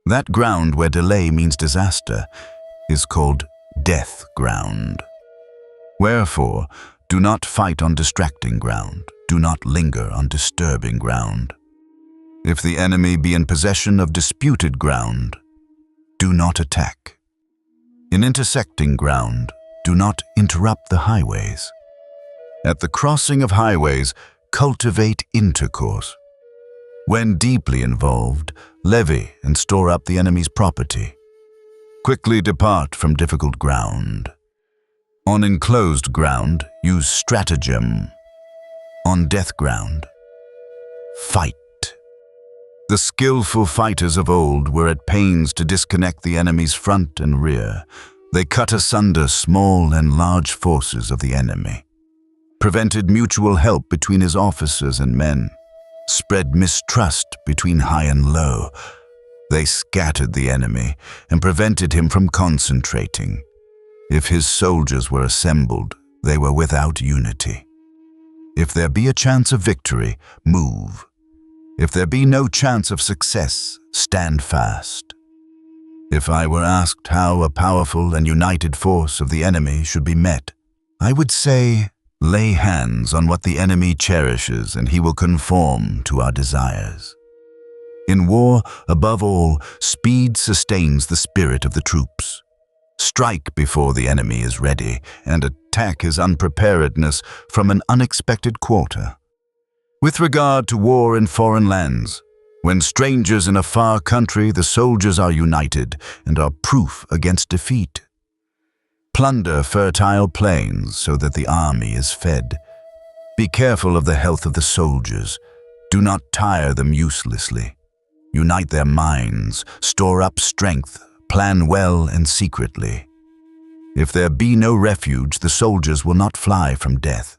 That ground where delay means disaster is called death ground. Wherefore, do not fight on distracting ground, do not linger on disturbing ground. If the enemy be in possession of disputed ground, do not attack. In intersecting ground, do not interrupt the highways. At the crossing of highways, cultivate intercourse. When deeply involved, levy and store up the enemy's property. Quickly depart from difficult ground. On enclosed ground, use stratagem. On death ground, fight. The skillful fighters of old were at pains to disconnect the enemy's front and rear. They cut asunder small and large forces of the enemy, prevented mutual help between his officers and men, spread mistrust between high and low. They scattered the enemy and prevented him from concentrating. If his soldiers were assembled, they were without unity. If there be a chance of victory, move. If there be no chance of success, stand fast. If I were asked how a powerful and united force of the enemy should be met, I would say, lay hands on what the enemy cherishes and he will conform to our desires. In war, above all, speed sustains the spirit of the troops. Strike before the enemy is ready and attack his unpreparedness from an unexpected quarter. With regard to war in foreign lands, when strangers in a far country, the soldiers are united and are proof against defeat. Plunder fertile plains so that the army is fed. Be careful of the health of the soldiers. Do not tire them uselessly. Unite their minds, store up strength, plan well and secretly. If there be no refuge, the soldiers will not fly from death.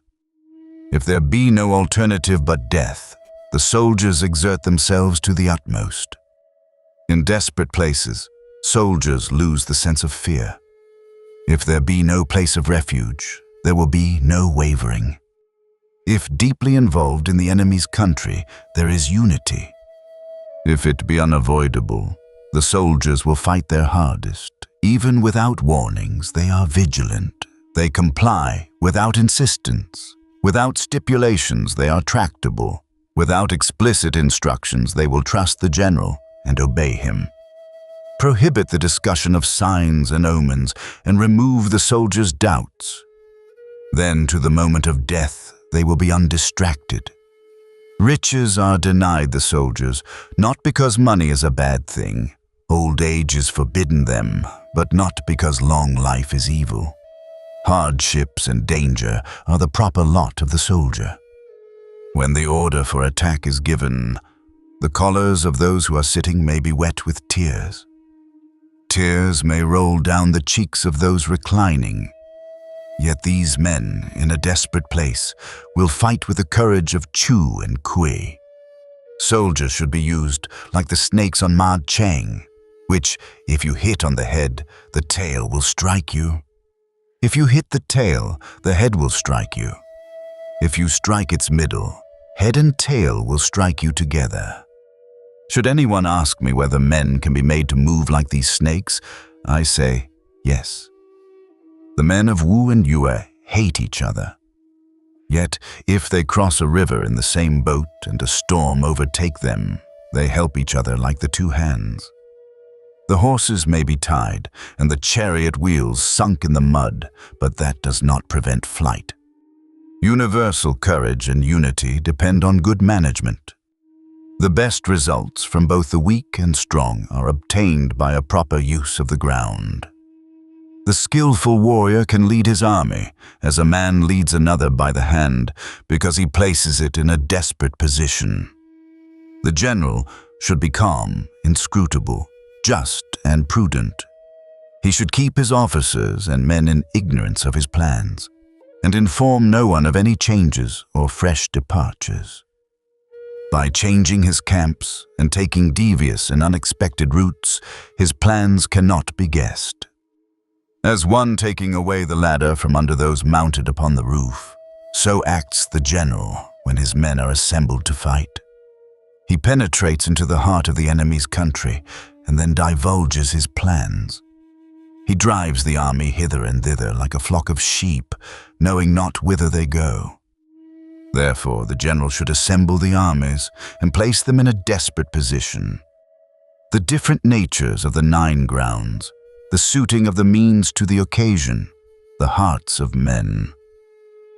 If there be no alternative but death, the soldiers exert themselves to the utmost. In desperate places, soldiers lose the sense of fear. If there be no place of refuge, there will be no wavering. If deeply involved in the enemy's country, there is unity. If it be unavoidable, the soldiers will fight their hardest, Even without warnings, they are vigilant. They comply without insistence. Without stipulations, they are tractable. Without explicit instructions, they will trust the general and obey him. Prohibit the discussion of signs and omens and remove the soldiers' doubts. Then, to the moment of death, they will be undistracted. Riches are denied the soldiers, not because money is a bad thing. Old age is forbidden them, but not because long life is evil. Hardships and danger are the proper lot of the soldier. When the order for attack is given, the collars of those who are sitting may be wet with tears. Tears may roll down the cheeks of those reclining. Yet these men, in a desperate place, will fight with the courage of Chu and Kui. Soldiers should be used like the snakes on Ma Cheng, which, if you hit on the head, the tail will strike you. If you hit the tail, the head will strike you. If you strike its middle, head and tail will strike you together. Should anyone ask me whether men can be made to move like these snakes, I say yes. The men of Wu and Yue hate each other. Yet, if they cross a river in the same boat and a storm overtake them, they help each other like the two hands. The horses may be tied and the chariot wheels sunk in the mud, but that does not prevent flight. Universal courage and unity depend on good management. The best results from both the weak and strong are obtained by a proper use of the ground. The skillful warrior can lead his army as a man leads another by the hand because he places it in a desperate position. The general should be calm, inscrutable, just, and prudent. He should keep his officers and men in ignorance of his plans and inform no one of any changes or fresh departures. By changing his camps and taking devious and unexpected routes, his plans cannot be guessed. As one taking away the ladder from under those mounted upon the roof, so acts the general when his men are assembled to fight. He penetrates into the heart of the enemy's country and then divulges his plans. He drives the army hither and thither like a flock of sheep, knowing not whither they go. Therefore, the general should assemble the armies and place them in a desperate position. The different natures of the 9 grounds, the suiting of the means to the occasion, the hearts of men.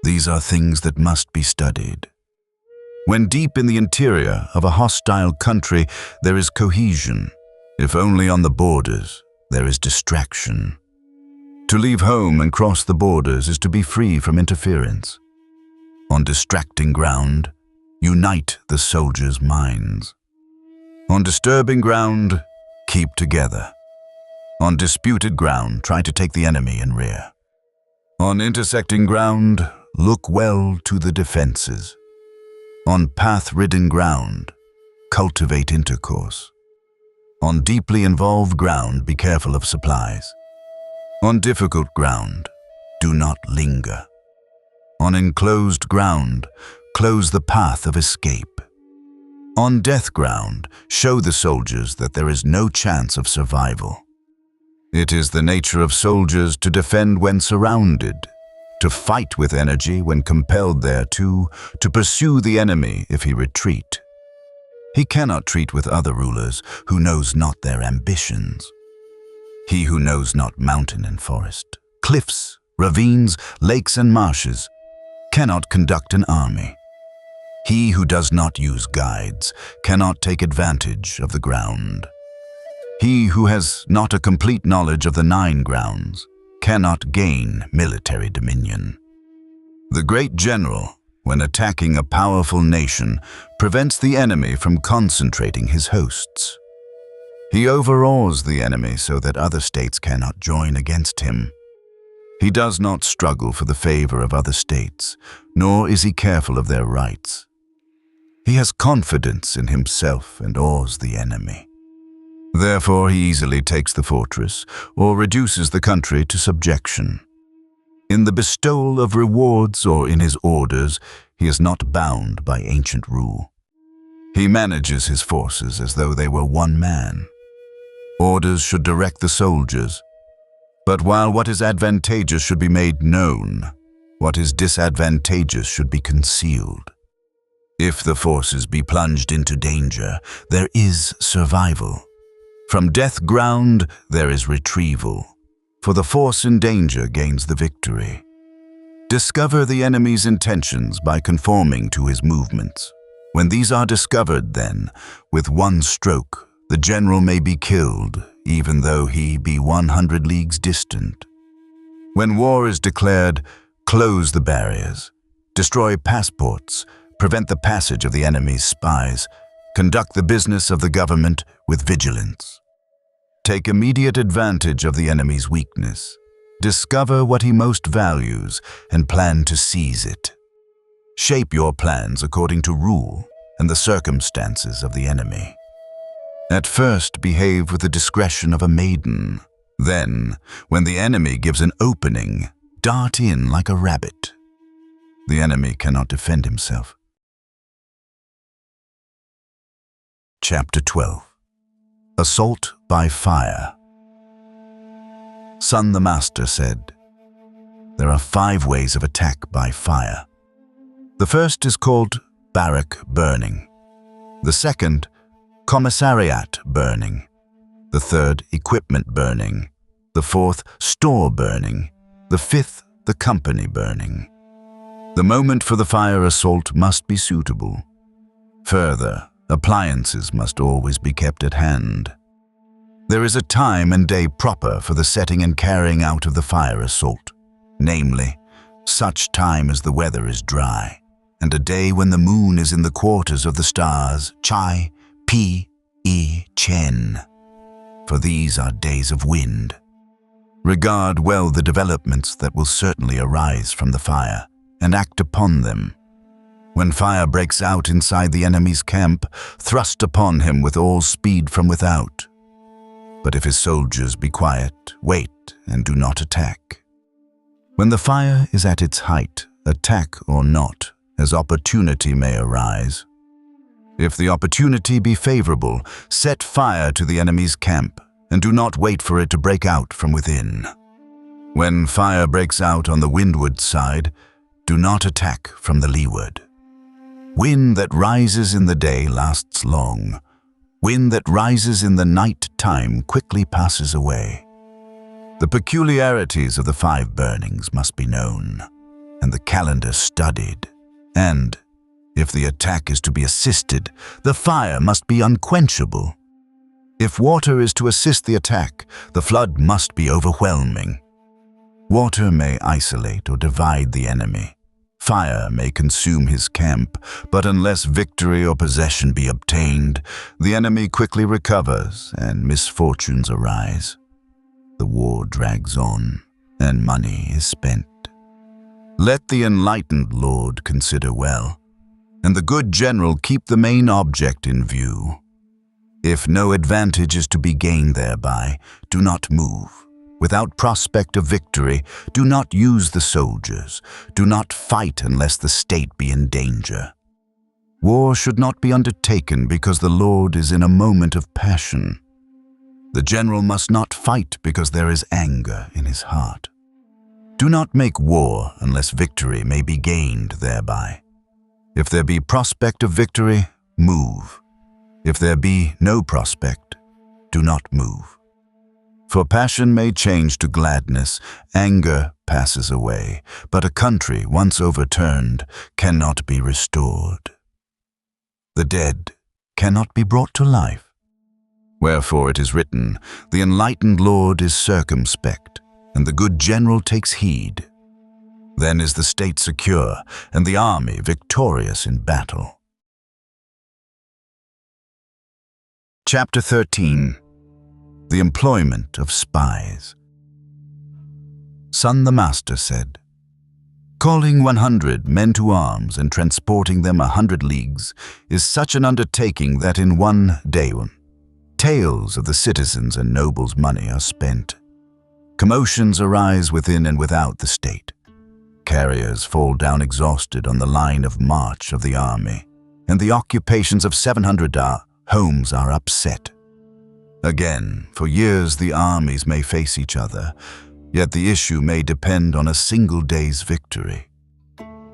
These are things that must be studied. When deep in the interior of a hostile country, there is cohesion. If only on the borders, there is distraction. To leave home and cross the borders is to be free from interference. On distracting ground, unite the soldiers' minds. On disturbing ground, keep together. On disputed ground, try to take the enemy in rear. On intersecting ground, look well to the defenses. On path-ridden ground, cultivate intercourse. On deeply involved ground, be careful of supplies. On difficult ground, do not linger. On enclosed ground, close the path of escape. On death ground, show the soldiers that there is no chance of survival. It is the nature of soldiers to defend when surrounded, to fight with energy when compelled thereto, to pursue the enemy if he retreat. He cannot treat with other rulers who knows not their ambitions. He who knows not mountain and forest, cliffs, ravines, lakes and marshes, cannot conduct an army. He who does not use guides cannot take advantage of the ground. He who has not a complete knowledge of the 9 grounds cannot gain military dominion. The great general, when attacking a powerful nation, prevents the enemy from concentrating his hosts. He overawes the enemy so that other states cannot join against him. He does not struggle for the favor of other states, nor is he careful of their rights. He has confidence in himself and awes the enemy. Therefore, he easily takes the fortress or reduces the country to subjection. In the bestowal of rewards or in his orders, he is not bound by ancient rule. He manages his forces as though they were one man. Orders should direct the soldiers, But while what is advantageous should be made known, what is disadvantageous should be concealed. If the forces be plunged into danger, there is survival. From death ground, there is retrieval, for the force in danger gains the victory. Discover the enemy's intentions by conforming to his movements. When these are discovered, then, with one stroke, the general may be killed, even though he be 100 leagues distant. When war is declared, close the barriers, destroy passports, prevent the passage of the enemy's spies, conduct the business of the government with vigilance. Take immediate advantage of the enemy's weakness. Discover what he most values and plan to seize it. Shape your plans according to rule and the circumstances of the enemy. At first, behave with the discretion of a maiden. Then, when the enemy gives an opening, dart in like a rabbit. The enemy cannot defend himself. Chapter 12. Assault by Fire. Sun the Master said, "There are 5 ways of attack by fire. The first is called barrack burning. The second, commissariat burning. The third, equipment burning. The fourth, store burning. The fifth, the company burning. The moment for the fire assault must be suitable. Further, appliances must always be kept at hand. There is a time and day proper for the setting and carrying out of the fire assault, namely, such time as the weather is dry, and a day when the moon is in the quarters of the stars, Chai, Pi, I, Chen, for these are days of wind. Regard well the developments that will certainly arise from the fire, and act upon them. When fire breaks out inside the enemy's camp, thrust upon him with all speed from without. But if his soldiers be quiet, wait, and do not attack. When the fire is at its height, attack or not, as opportunity may arise. If the opportunity be favorable, set fire to the enemy's camp, and do not wait for it to break out from within. When fire breaks out on the windward side, do not attack from the leeward. Wind that rises in the day lasts long. Wind that rises in the night time quickly passes away. The peculiarities of the 5 burnings must be known, and the calendar studied. And, if the attack is to be assisted, the fire must be unquenchable. If water is to assist the attack, the flood must be overwhelming. Water may isolate or divide the enemy. Fire may consume his camp, but unless victory or possession be obtained, the enemy quickly recovers and misfortunes arise. The war drags on, and money is spent. Let the enlightened lord consider well, and the good general keep the main object in view. If no advantage is to be gained thereby, do not move. Without prospect of victory, do not use the soldiers. Do not fight unless the state be in danger. War should not be undertaken because the Lord is in a moment of passion. The general must not fight because there is anger in his heart. Do not make war unless victory may be gained thereby. If there be prospect of victory, move. If there be no prospect, do not move. For passion may change to gladness, anger passes away, but a country once overturned cannot be restored. The dead cannot be brought to life. Wherefore it is written, the enlightened lord is circumspect, and the good general takes heed. Then is the state secure, and the army victorious in battle. Chapter 13. The Employment of Spies. Sun the Master said, "Calling 100 men to arms and transporting them 100 leagues is such an undertaking that in one day tales of the citizens' and nobles' money are spent. Commotions arise within and without the state. Carriers fall down exhausted on the line of march of the army, and the occupations of 700 homes are upset. Again, for years the armies may face each other, yet the issue may depend on a single day's victory.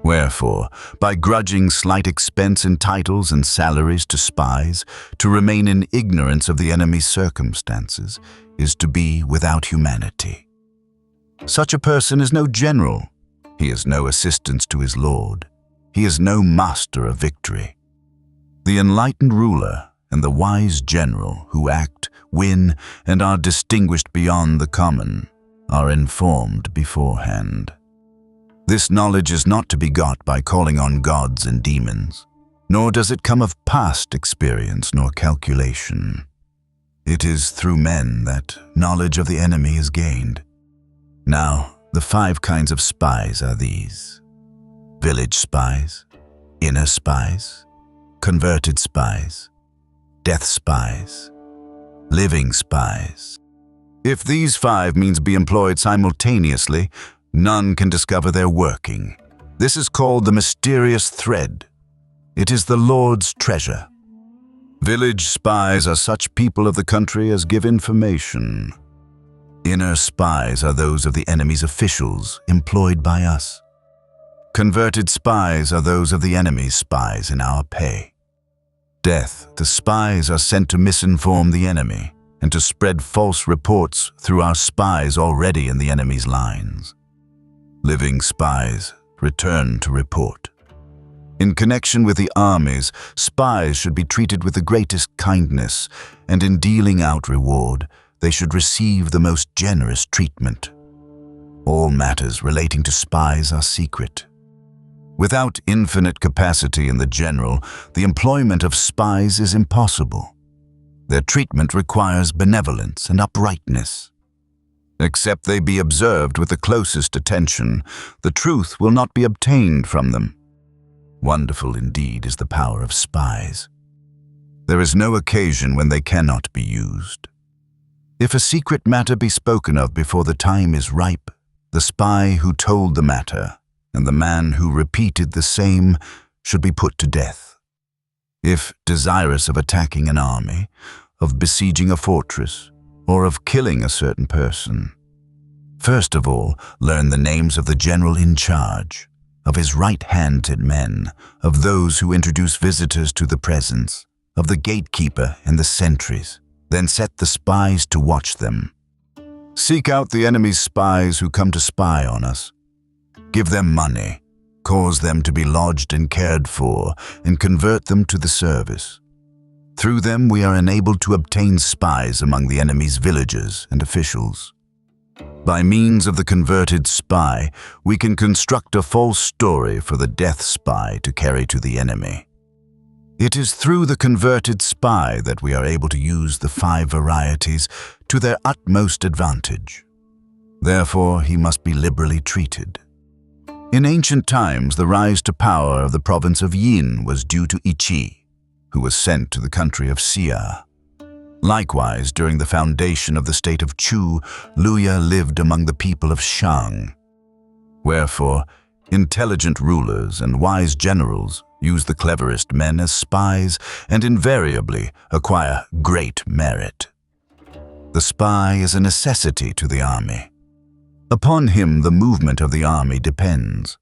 Wherefore, by grudging slight expense in titles and salaries to spies, to remain in ignorance of the enemy's circumstances is to be without humanity. Such a person is no general. He is no assistance to his lord. He is no master of victory. The enlightened ruler and the wise general who act, win, and are distinguished beyond the common are informed beforehand. This knowledge is not to be got by calling on gods and demons, nor does it come of past experience nor calculation. It is through men that knowledge of the enemy is gained. Now, the 5 kinds of spies are these: village spies, inner spies, converted spies, death spies, living spies. If these 5 means be employed simultaneously, none can discover their working. This is called the mysterious thread. It is the Lord's treasure. Village spies are such people of the country as give information. Inner spies are those of the enemy's officials employed by us. Converted spies are those of the enemy's spies in our pay. Death, the spies are sent to misinform the enemy and to spread false reports through our spies already in the enemy's lines. Living spies return to report. In connection with the armies, spies should be treated with the greatest kindness, and in dealing out reward, they should receive the most generous treatment. All matters relating to spies are secret. Without infinite capacity in the general, the employment of spies is impossible. Their treatment requires benevolence and uprightness. Except they be observed with the closest attention, the truth will not be obtained from them. Wonderful indeed is the power of spies. There is no occasion when they cannot be used. If a secret matter be spoken of before the time is ripe, the spy who told the matter and the man who repeated the same should be put to death. If desirous of attacking an army, of besieging a fortress, or of killing a certain person, first of all, learn the names of the general in charge, of his right-handed men, of those who introduce visitors to the presence, of the gatekeeper and the sentries. Then set the spies to watch them. Seek out the enemy's spies who come to spy on us. Give them money, cause them to be lodged and cared for, and convert them to the service. Through them we are enabled to obtain spies among the enemy's villagers and officials. By means of the converted spy, we can construct a false story for the death spy to carry to the enemy. It is through the converted spy that we are able to use the 5 varieties to their utmost advantage. Therefore, he must be liberally treated. In ancient times, the rise to power of the province of Yin was due to Ichi, who was sent to the country of Xia. Likewise, during the foundation of the state of Chu, Luya lived among the people of Shang. Wherefore, intelligent rulers and wise generals use the cleverest men as spies and invariably acquire great merit. The spy is a necessity to the army. Upon him the movement of the army depends.